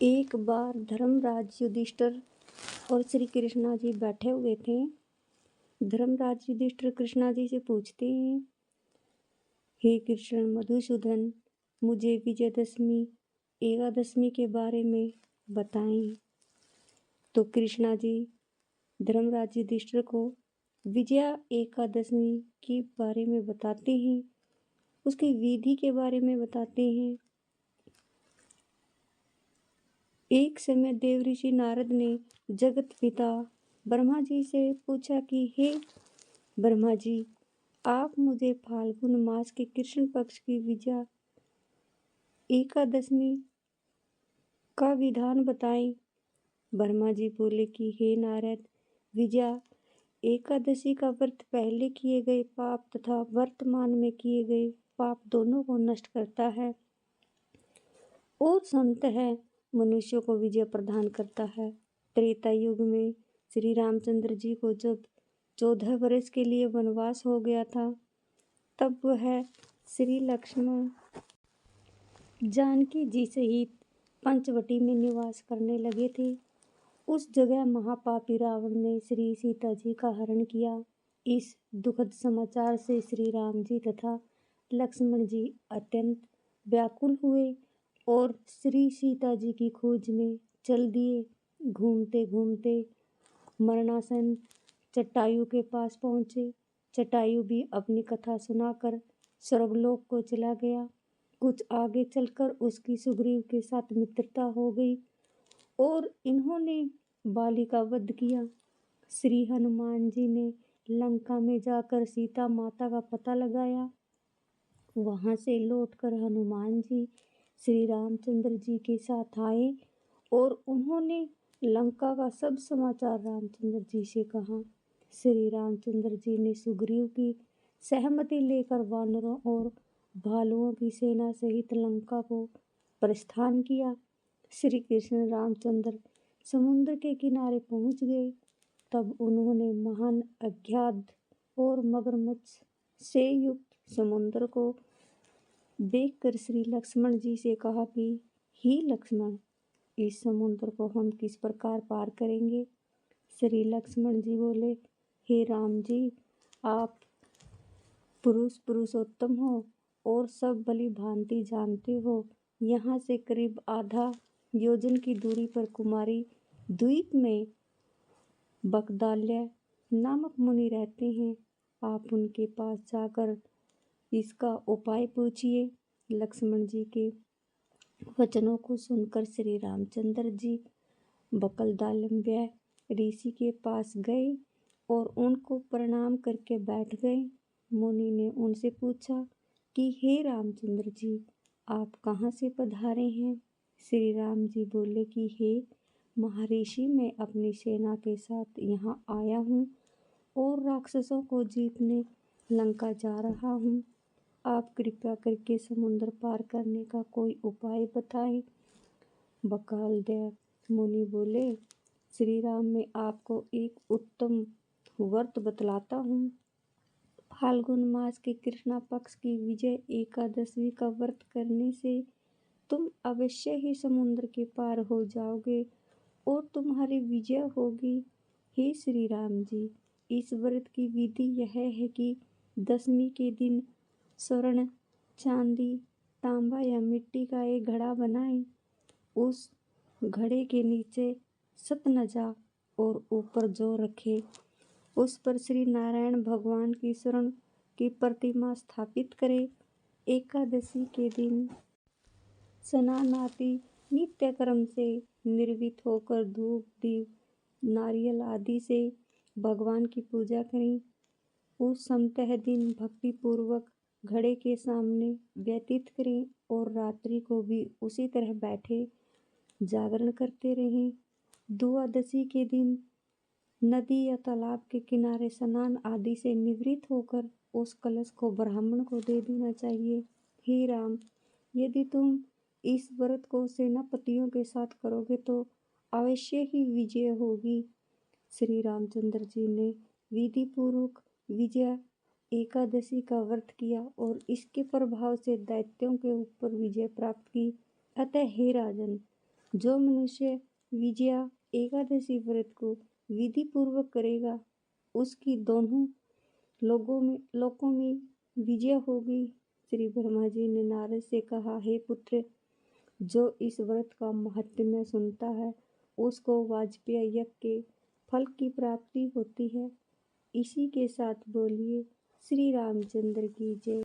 एक बार धर्मराज युधिष्ठिर और श्री कृष्णा जी बैठे हुए थे। धर्मराज युधिष्ठिर कृष्णा जी से पूछते हैं, हे कृष्ण मधुसूदन, मुझे विजयदशमी एकादशमी के बारे में बताएं। तो कृष्णा जी धर्मराज युधिष्ठिर को विजया एकादशमी के बारे में बताते हैं, उसकी विधि के बारे में बताते हैं। एक समय देवऋषि नारद ने जगत पिता ब्रह्मा जी से पूछा कि हे ब्रह्मा जी, आप मुझे फाल्गुन मास के कृष्ण पक्ष की विजया एकादशमी का विधान बताएं। ब्रह्मा जी बोले कि हे नारद, विजया एकादशी का व्रत पहले किए गए पाप तथा वर्तमान में किए गए पाप दोनों को नष्ट करता है और संत है मनुष्यों को विजय प्रदान करता है। त्रेता युग में श्री रामचंद्र जी को जब 14 वर्ष के लिए वनवास हो गया था, तब वह श्री लक्ष्मण जानकी जी सहित पंचवटी में निवास करने लगे थे। उस जगह महापापी रावण ने श्री सीता जी का हरण किया। इस दुखद समाचार से श्री राम जी तथा लक्ष्मण जी अत्यंत व्याकुल हुए और श्री सीता जी की खोज में चल दिए। घूमते घूमते मरणासन जटायु के पास पहुँचे। जटायु भी अपनी कथा सुनाकर स्वर्गलोक को चला गया। कुछ आगे चलकर उसकी सुग्रीव के साथ मित्रता हो गई और इन्होंने बाली का वध किया। श्री हनुमान जी ने लंका में जाकर सीता माता का पता लगाया। वहां से लौटकर हनुमान जी श्री रामचंद्र जी के साथ आए और उन्होंने लंका का सब समाचार रामचंद्र जी से कहा। श्री रामचंद्र जी ने सुग्रीव की सहमति लेकर वानरों और भालुओं की सेना सहित लंका को प्रस्थान किया। श्री कृष्ण रामचंद्र समुद्र के किनारे पहुंच गए। तब उन्होंने महान अज्ञात और मगरमच्छ से युक्त समुद्र को देखकर श्री लक्ष्मण जी से कहा कि हे लक्ष्मण, इस समुद्र को हम किस प्रकार पार करेंगे। श्री लक्ष्मण जी बोले, हे राम जी, आप पुरुषोत्तम हो और सब भली भांति जानते हो। यहाँ से करीब आधा योजन की दूरी पर कुमारी द्वीप में बकदाल्य नामक मुनि रहते हैं। आप उनके पास जाकर इसका उपाय पूछिए। लक्ष्मण जी के वचनों को सुनकर श्री रामचंद्र जी बकदाल्य ऋषि के पास गए और उनको प्रणाम करके बैठ गए। मुनि ने उनसे पूछा कि हे रामचंद्र जी, आप कहाँ से पधारे हैं। श्री राम जी बोले कि हे महर्षि, मैं अपनी सेना के साथ यहाँ आया हूँ और राक्षसों को जीतने लंका जा रहा हूँ। आप कृपया करके समुद्र पार करने का कोई उपाय बताएं। बकालदेव मुनि बोले, श्री राम, मैं आपको एक उत्तम व्रत बतलाता हूँ। फाल्गुन मास के कृष्णा पक्ष की विजय एकादशी का व्रत करने से तुम अवश्य ही समुद्र के पार हो जाओगे और तुम्हारी विजय होगी। हे श्री राम जी, इस व्रत की विधि यह है कि दशमी के दिन स्वर्ण, चांदी, तांबा या मिट्टी का एक घड़ा बनाएं। उस घड़े के नीचे सतनजा और ऊपर जौ रखे। उस पर श्री नारायण भगवान की स्वर्ण की प्रतिमा स्थापित करें। एकादशी के दिन स्नानादि नित्य कर्म से निर्वित होकर धूप, दीप, नारियल आदि से भगवान की पूजा करें। उस समतः दिन भक्ति पूर्वक घड़े के सामने व्यतीत करें और रात्रि को भी उसी तरह बैठे जागरण करते रहें। द्वादशी के दिन नदी या तालाब के किनारे स्नान आदि से निवृत्त होकर उस कलश को ब्राह्मण को दे देना चाहिए। हे राम, यदि तुम इस व्रत को सेनापतियों के साथ करोगे तो अवश्य ही विजय होगी। श्री रामचंद्र जी ने विधि पूर्वक विजय एकादशी का व्रत किया और इसके प्रभाव से दैत्यों के ऊपर विजय प्राप्त की। अतः हे राजन, जो मनुष्य विजया एकादशी व्रत को विधि पूर्वक करेगा उसकी दोनों लोकों में विजय होगी। श्री ब्रह्मा जी ने नारद से कहा, हे पुत्र, जो इस व्रत का महात्म्य सुनता है उसको वाजपेय यज्ञ के फल की प्राप्ति होती है। इसी के साथ बोलिए श्री रामचंद्र की जय।